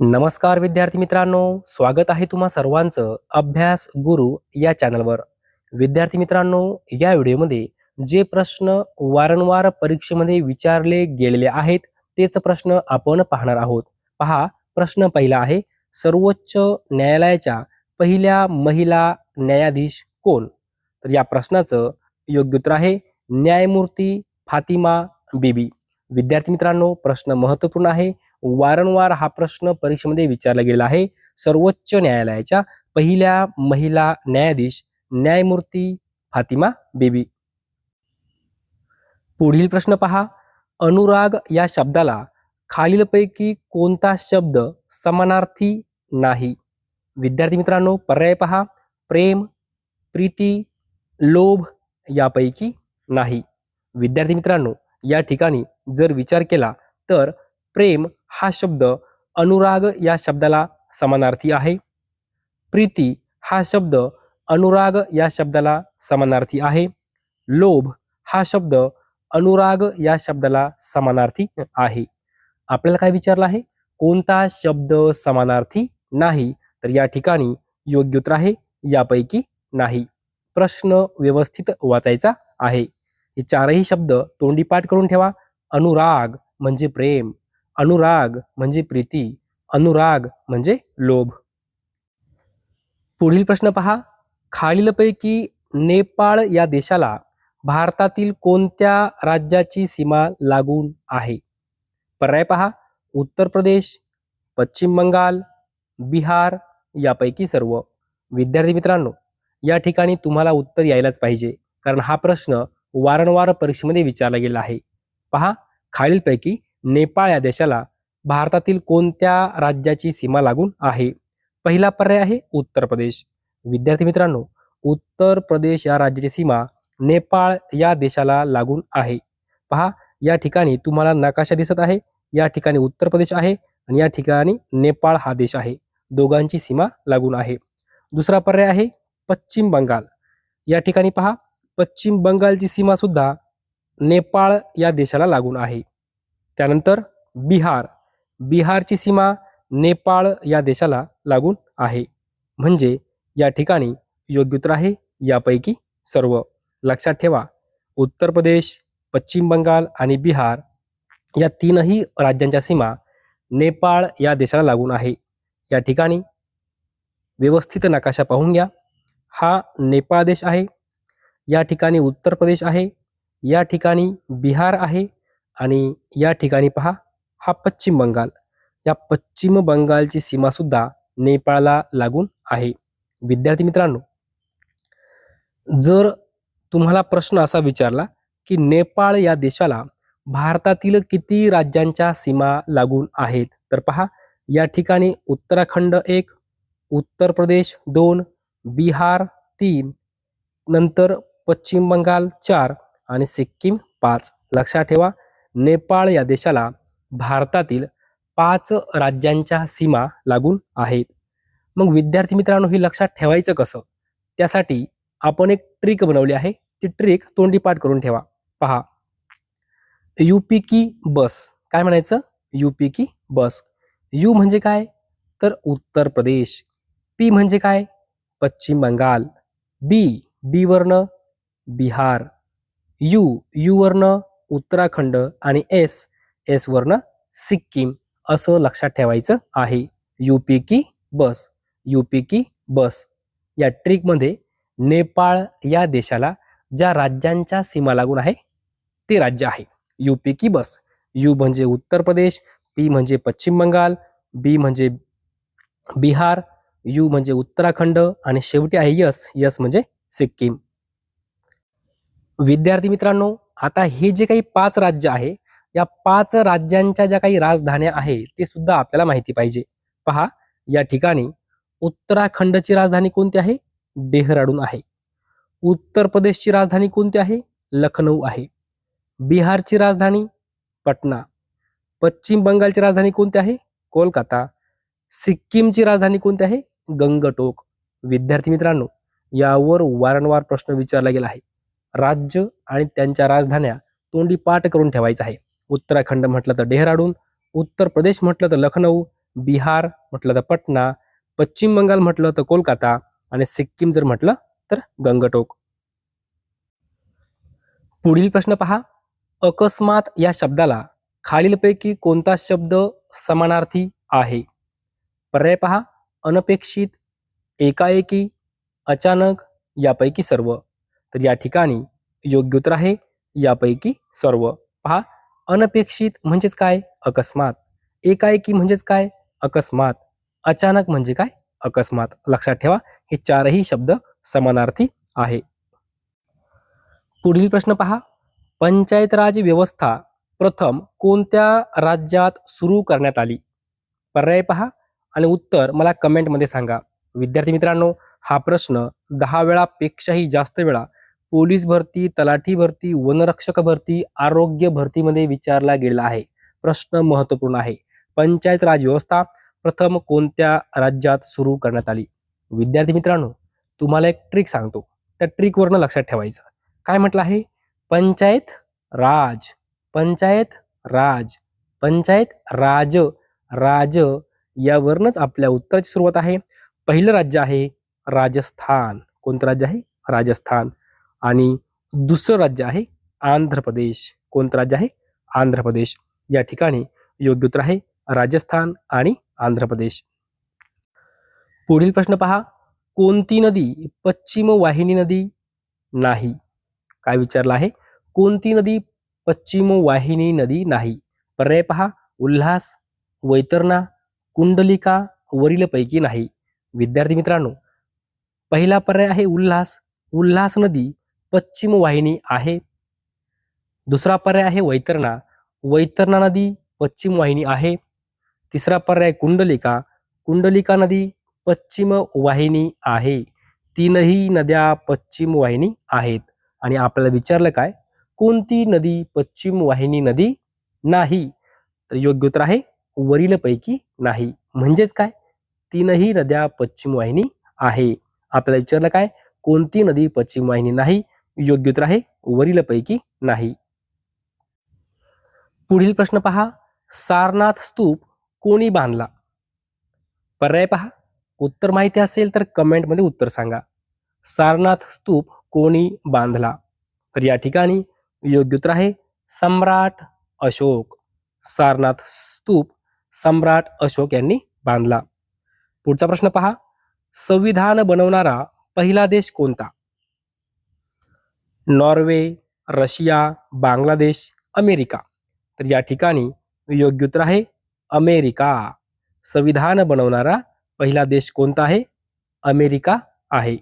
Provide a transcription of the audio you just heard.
नमस्कार विद्यार्थी मित्रांनो, स्वागत आहे तुम्हा सर्वांचं अभ्यास गुरु या चॅनलवर. विद्यार्थी मित्रांनो, या व्हिडिओमध्ये जे प्रश्न वारंवार परीक्षेमध्ये विचारले गेलेले आहेत तेच प्रश्न आपण पाहणार आहोत. पहा, प्रश्न पहिला आहे, सर्वोच्च न्यायालयाच्या पहिल्या महिला न्यायाधीश कोण? तर या प्रश्नाचं योग्य उत्तर आहे न्यायमूर्ती फातिमा बीबी. विद्यार्थी मित्रांनो, प्रश्न महत्त्वपूर्ण आहे. वारंवार हा प्रश्न परीक्षेमध्ये विचारला गेला आहे. सर्वोच्च न्यायालयाच्या पहिल्या महिला न्यायाधीश न्यायमूर्ती फातिमा बीबी. पुढील प्रश्न पहा, अनुराग या शब्दाला खालीलपैकी कोणता शब्द समानार्थी नाही? विद्यार्थी मित्रांनो, पर्याय पहा, प्रेम, प्रीती, लोभ यापैकी नाही. विद्यार्थी मित्रांनो, या ठिकाणी जर विचार केला तर प्रेम हा शब्द अनुराग या शब्दाला समानार्थी आहे. प्रीती हा शब्द अनुराग या शब्दाला समानार्थी आहे. लोभ हा शब्द अनुराग या शब्दाला समानार्थी आहे. आपल्याला काय विचारलं आहे? कोणता शब्द समानार्थी नाही? तर या ठिकाणी योग्य उत्तर आहे यापैकी नाही. प्रश्न व्यवस्थित वाचायचा आहे. हे चारही शब्द तोंडी पाठ करून ठेवा. अनुराग म्हणजे प्रेम, अनुराग म्हणजे प्रीती, अनुराग म्हणजे लोभ. पुढील प्रश्न पहा, खालीलपैकी नेपाळ या देशाला भारतातील कोणत्या राज्याची सीमा लागून आहे? पर्याय पहा, उत्तर प्रदेश, पश्चिम बंगाल, बिहार यापैकी सर्व. विद्यार्थी मित्रांनो, या ठिकाणी तुम्हाला उत्तर यायलाच पाहिजे, कारण हा प्रश्न वारंवार परीक्षेमध्ये विचारला गेला आहे. पहा, खालीलपैकी नेपाळ या देशाला भारतातील कोणत्या राज्याची सीमा लागून आहे? पहिला पर्याय आहे उत्तर प्रदेश. विद्यार्थी मित्रांनो, उत्तर प्रदेश या राज्याची सीमा नेपाळ या देशाला लागून आहे. पहा, या ठिकाणी तुम्हाला नकाशा दिसत आहे. या ठिकाणी उत्तर प्रदेश आहे आणि या ठिकाणी नेपाळ हा देश आहे. दोघांची सीमा लागून आहे. दुसरा पर्याय आहे पश्चिम बंगाल. या ठिकाणी पहा, पश्चिम बंगालची सीमा सुद्धा नेपाळ या देशाला लागून आहे. त्यानंतर बिहार, बिहारची सीमा नेपाळ या देशाला लागून आहे. म्हणजे या ठिकाणी योग्य उत्तर आहे यापैकी सर्व. लक्षात ठेवा, उत्तर प्रदेश, पश्चिम बंगाल आणि बिहार या तीनही राज्यांच्या सीमा नेपाळ या देशाला लागून आहे. या ठिकाणी व्यवस्थित नकाशा पाहून घ्या. हा नेपाळ देश आहे, या ठिकाणी उत्तर प्रदेश आहे, या ठिकाणी बिहार आहे आणि या ठिकाणी पहा हा पश्चिम बंगाल. या पश्चिम बंगालची सीमा सुद्धा नेपाळला लागून आहे. विद्यार्थी मित्रांनो, जर तुम्हाला प्रश्न असा विचारला की नेपाळ या देशाला भारतातील किती राज्यांच्या सीमा लागून आहेत, तर पहा, या ठिकाणी उत्तराखंड 1, उत्तर प्रदेश 2, बिहार 3, नंतर पश्चिम बंगाल 4 आणि सिक्कीम 5. लक्षात ठेवा, नेपाळ या देशाला भारतातील 5 राज्यांच्या सीमा लागून आहेत. मग विद्यार्थी मित्रांनो, हे लक्षात ठेवायचं कसं? त्यासाठी आपण एक ट्रिक बनवली आहे. ती ट्रिक तोंडी पाठ करून ठेवा. पहा, यूपी की बस. काय म्हणायचं? यूपी की बस. यू म्हणजे काय? तर उत्तर प्रदेश. पी म्हणजे काय? पश्चिम बंगाल. बी, बी वर्ण बिहार. यू, यू वर्ण उत्तराखंड आणि एस, एस वर्ण सिक्कीम. असं लक्षात ठेवायचं आहे. यूपी की बस, यूपी की बस. या ट्रिकमध्ये नेपाळ या देशाला ज्या राज्यांच्या सीमा लागून आहे ते राज्य आहे यूपी की बस. यू म्हणजे उत्तर प्रदेश, पी म्हणजे पश्चिम बंगाल, बी म्हणजे बिहार, यू म्हणजे उत्तराखंड आणि शेवटी आहे यस, यस म्हणजे सिक्कीम. विद्यार्थी मित्रांनो, आता हे जे काही 5 राज्य आहे, या 5 राज्यांच्या ज्या काही राजधान्या आहे ते सुद्धा आपल्याला माहिती पाहिजे. पहा, या ठिकाणी उत्तराखंडची राजधानी कोणती आहे? डेहराडून आहे. उत्तर प्रदेशची राजधानी कोणती आहे? लखनौ आहे. बिहारची राजधानी पटना. पश्चिम बंगालची राजधानी कोणती आहे? कोलकाता. सिक्कीमची राजधानी कोणती आहे? गंगटोक. विद्यार्थी मित्रांनो, यावर वारंवार प्रश्न विचारला गेला आहे. राज्य आणि त्यांच्या राजधान्या तोंडी पाठ करून ठेवायचं आहे. उत्तराखंड म्हटलं तर डेहराडून, उत्तर प्रदेश म्हटलं तर लखनौ बिहार म्हटलं तर पटना, पश्चिम बंगाल म्हटलं तर कोलकाता आणि सिक्कीम जर म्हटलं तर गंगटोक. पुढील प्रश्न पहा. अकस्मात या शब्दाला खालीलपैकी कोणता शब्द समानार्थी आहे? पर्याय पहा. अनपेक्षित, एकाएकी, अचानक, यापैकी सर्व. तर या ठिकाणी योग्य उत्तर आहे यापैकी सर्व. पहा, अनपेक्षित म्हणजेच काय? अकस्मात. एकाएकी म्हणजेच काय? अकस्मात. अचानक म्हणजे काय? अकस्मात. लक्षात ठेवा, हे चारही शब्द समानार्थी आहे. पुढील प्रश्न पहा. पंचायत राज व्यवस्था प्रथम कोणत्या राज्यात सुरू करण्यात आली? पर्याय पहा आणि उत्तर मला कमेंटमध्ये सांगा. विद्यार्थी मित्रांनो, हा प्रश्न 10 वेळापेक्षाही जास्त वेळा पोलीस भरती, तलाठी भरती, वनरक्षक भरती, आरोग्य भरतीमध्ये विचारला गेला आहे. प्रश्न महत्त्वपूर्ण आहे. पंचायत राज व्यवस्था प्रथम कोणत्या राज्यात सुरू करण्यात आली? विद्यार्थी मित्रांनो, तुम्हाला एक ट्रिक सांगतो. त्या ट्रिकवरनं लक्षात ठेवायचं. काय म्हटलं आहे? पंचायत राज, पंचायत राज, पंचायत राज, राज यावरनच आपल्या उत्तराची सुरुवात आहे. पहिलं राज्य आहे राजस्थान. कोणतं राज्य आहे? राजस्थान. आणि दुसरं राज्य आहे आंध्र प्रदेश. कोणतं राज्य आहे? आंध्र प्रदेश. या ठिकाणी योग्य उत्तर आहे राजस्थान आणि आंध्र प्रदेश. पुढील प्रश्न पहा. कोणती नदी पश्चिम वाहिनी नदी नाही? काय विचारलं आहे? कोणती नदी पश्चिम वाहिनी नदी नाही? पर्याय पहा. उल्हास, वैतरणा, कुंडलिका, वरीलपैकी नाही. विद्यार्थी मित्रांनो, पहिला पर्याय आहे उल्हास. उल्हास नदी पश्चिम वाहिनी आहे. दुसरा पर्याय आहे वैतरणा. वैतरणा नदी पश्चिम वाहिनी आहे. तिसरा पर्याय कुंडलिका. कुंडलिका नदी पश्चिम वाहिनी आहे. तीनही नद्या पश्चिम वाहिनी आहेत. आणि आपल्याला विचारलं काय? कोणती नदी पश्चिम वाहिनी नदी नाही? तर योग्य उत्तर आहे वरीलपैकी नाही. म्हणजेच काय? तीनही नद्या पश्चिम वाहिनी आहे. आपल्याला विचारलं काय? कोणती नदी पश्चिम वाहिनी नाही? योग्य उत्तर आहे वरीलपैकी नाही. पुढील प्रश्न पहा. सारनाथ स्तूप कोणी बांधला? पर्याय पहा. उत्तर माहिती असेल तर कमेंटमध्ये उत्तर सांगा. सारनाथ स्तूप कोणी बांधला? तर या ठिकाणी योग्य उत्तर आहे सम्राट अशोक. सारनाथ स्तूप सम्राट अशोक यांनी बांधला. पुढचा प्रश्न पहा. संविधान बनवणारा पहिला देश कोणता? Norway, Russia, Bangladesh, America. तर या ठिकाणी योग्य उत्तर आहे अमेरिका. संविधान बनवणारा पहिला देश कोणता आहे? अमेरिका आहे.